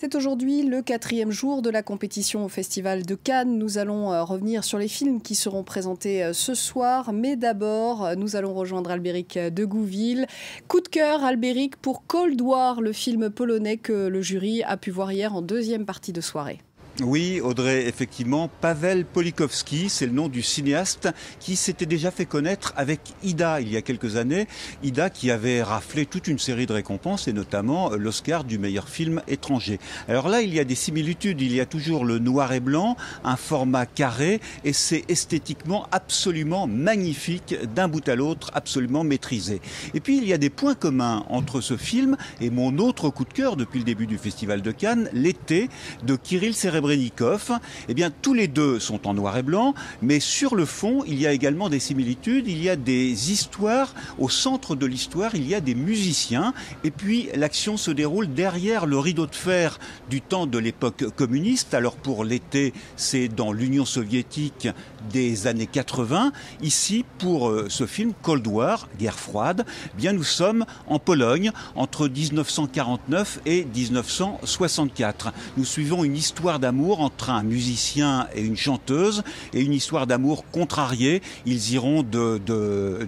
C'est aujourd'hui le 4e jour de la compétition au Festival de Cannes. Nous allons revenir sur les films qui seront présentés ce soir. Mais d'abord, nous allons rejoindre Albéric de Gouville. Coup de cœur, Albéric, pour Cold War, le film polonais que le jury a pu voir hier en deuxième partie de soirée. Oui, Audrey, effectivement, Paweł Polikowski, c'est le nom du cinéaste qui s'était déjà fait connaître avec Ida il y a quelques années. Ida qui avait raflé toute une série de récompenses et notamment l'Oscar du meilleur film étranger. Alors là, il y a des similitudes. Il y a toujours le noir et blanc, un format carré et c'est esthétiquement absolument magnifique d'un bout à l'autre, absolument maîtrisé. Et puis, il y a des points communs entre ce film et mon autre coup de cœur depuis le début du Festival de Cannes, L'été, de Kirill Serebrennikov. Eh bien, tous les deux sont en noir et blanc, mais sur le fond, il y a également des similitudes, il y a des histoires. Au centre de l'histoire, il y a des musiciens, et puis l'action se déroule derrière le rideau de fer du temps de l'époque communiste. Alors pour L'été, c'est dans l'Union soviétique des années 80. Ici, pour ce film Cold War, guerre froide, eh bien nous sommes en Pologne entre 1949 et 1964. Nous suivons une histoire d'amour entre un musicien et une chanteuse et une histoire d'amour contrariée. Ils iront de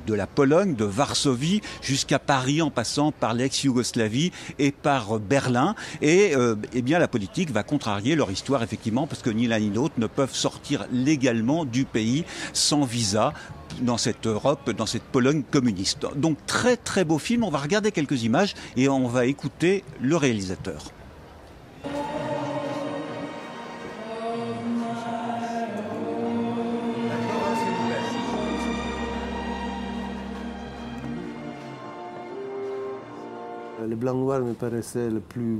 la Pologne, de Varsovie jusqu'à Paris en passant par l'ex-Yougoslavie et par Berlin. Et eh bien la politique va contrarier leur histoire effectivement parce que ni l'un ni l'autre ne peuvent sortir légalement du pays sans visa dans cette Europe, dans cette Pologne communiste. Donc très très beau film. On va regarder quelques images et on va écouter le réalisateur. Le blanc-noir me paraissait le plus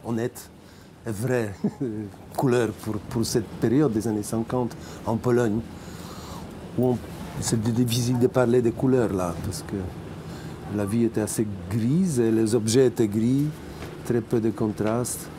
honnête et vrai couleur pour cette période des années 50 en Pologne, où c'est difficile de parler des couleurs là, parce que la vie était assez grise et les objets étaient gris, très peu de contraste.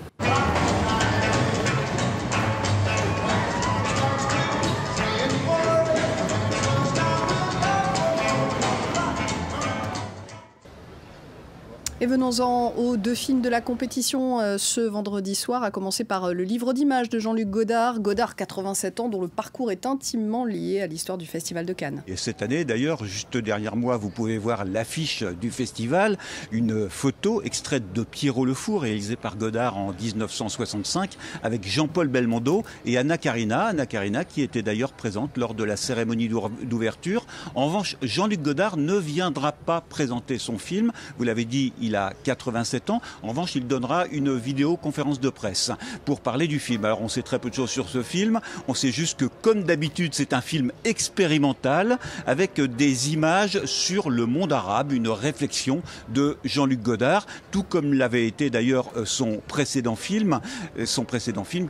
Et venons-en aux deux films de la compétition ce vendredi soir, à commencer par le livre d'images de Jean-Luc Godard. Godard, 87 ans, dont le parcours est intimement lié à l'histoire du Festival de Cannes. Et cette année, d'ailleurs, juste derrière moi, vous pouvez voir l'affiche du festival, une photo extraite de Pierrot le Fou, réalisée par Godard en 1965, avec Jean-Paul Belmondo et Anna Karina. Anna Karina qui était d'ailleurs présente lors de la cérémonie d'ouverture. En revanche, Jean-Luc Godard ne viendra pas présenter son film. Vous l'avez dit, il a 87 ans. En revanche, il donnera une vidéoconférence de presse pour parler du film. Alors, on sait très peu de choses sur ce film. On sait juste que, comme d'habitude, c'est un film expérimental avec des images sur le monde arabe, une réflexion de Jean-Luc Godard, tout comme l'avait été d'ailleurs son précédent film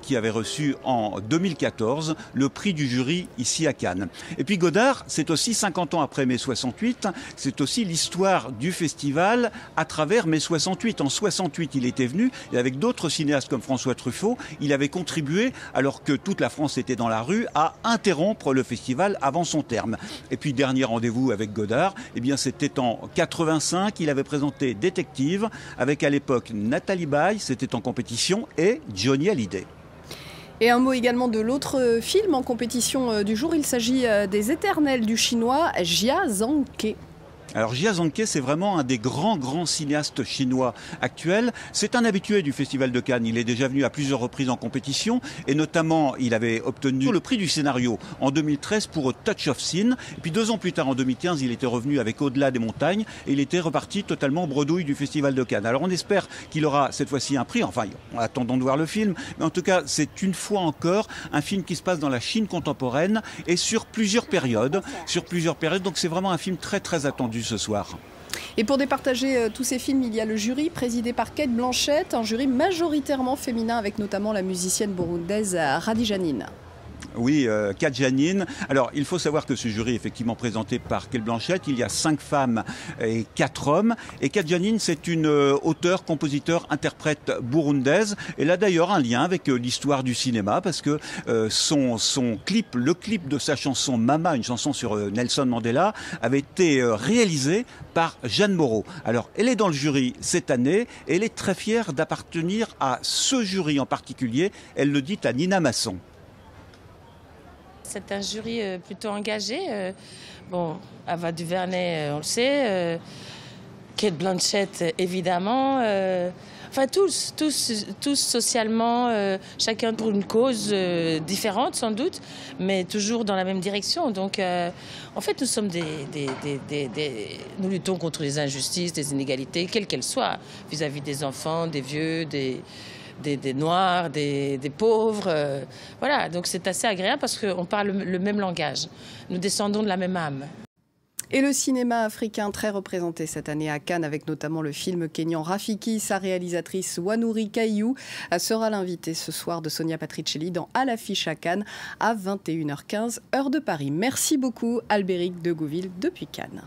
qui avait reçu en 2014 le prix du jury ici à Cannes. Et puis Godard, c'est aussi 50 ans après mai 68, c'est aussi l'histoire du festival à travers mai 68. En 68, il était venu et avec d'autres cinéastes comme François Truffaut, il avait contribué, alors que toute la France était dans la rue, à interrompre le festival avant son terme. Et puis, dernier rendez-vous avec Godard, eh bien, c'était en 85. Il avait présenté Détective avec à l'époque Nathalie Baye, c'était en compétition, et Johnny Hallyday. Et un mot également de l'autre film en compétition du jour. Il s'agit des Éternels du chinois Jia Zhangke. Alors Jia Zhangke, c'est vraiment un des grands cinéastes chinois actuels. C'est un habitué du Festival de Cannes. Il est déjà venu à plusieurs reprises en compétition et notamment, il avait obtenu le prix du scénario en 2013 pour Touch of Sin. Et puis 2 ans plus tard, en 2015, il était revenu avec Au-delà des montagnes et il était reparti totalement bredouille du Festival de Cannes. Alors on espère qu'il aura cette fois-ci un prix. Enfin, attendons de voir le film. Mais en tout cas, c'est une fois encore un film qui se passe dans la Chine contemporaine et sur plusieurs périodes. Donc c'est vraiment un film très attendu ce soir. Et pour départager tous ces films, il y a le jury présidé par Cate Blanchett, un jury majoritairement féminin avec notamment la musicienne burundaise Radi Janine. Oui, Kadjanine. Alors, il faut savoir que ce jury est effectivement présenté par Cate Blanchett. Il y a 5 femmes et 4 hommes. Et Kadjanine, c'est une auteure, compositeur, interprète burundaise. Elle a d'ailleurs un lien avec l'histoire du cinéma parce que son clip, le clip de sa chanson Mama, une chanson sur Nelson Mandela, avait été réalisé par Jeanne Moreau. Alors, elle est dans le jury cette année et elle est très fière d'appartenir à ce jury en particulier. Elle le dit à Nina Masson. C'est un jury plutôt engagé. Bon, Ava DuVernay, on le sait. Cate Blanchett, évidemment. Enfin, tous socialement, chacun pour une cause différente, sans doute, mais toujours dans la même direction. Donc, en fait, nous sommes nous luttons contre les injustices, les inégalités, quelles qu'elles soient, vis-à-vis des enfants, des vieux, des noirs, des pauvres. Voilà, donc c'est assez agréable parce qu'on parle le même langage. Nous descendons de la même âme. Et le cinéma africain très représenté cette année à Cannes avec notamment le film kényan Rafiki, sa réalisatrice Wanuri Kayiou sera l'invitée ce soir de Sonia Patricelli dans À l'affiche à Cannes à 21h15 heure de Paris. Merci beaucoup Albéric de Gouville depuis Cannes.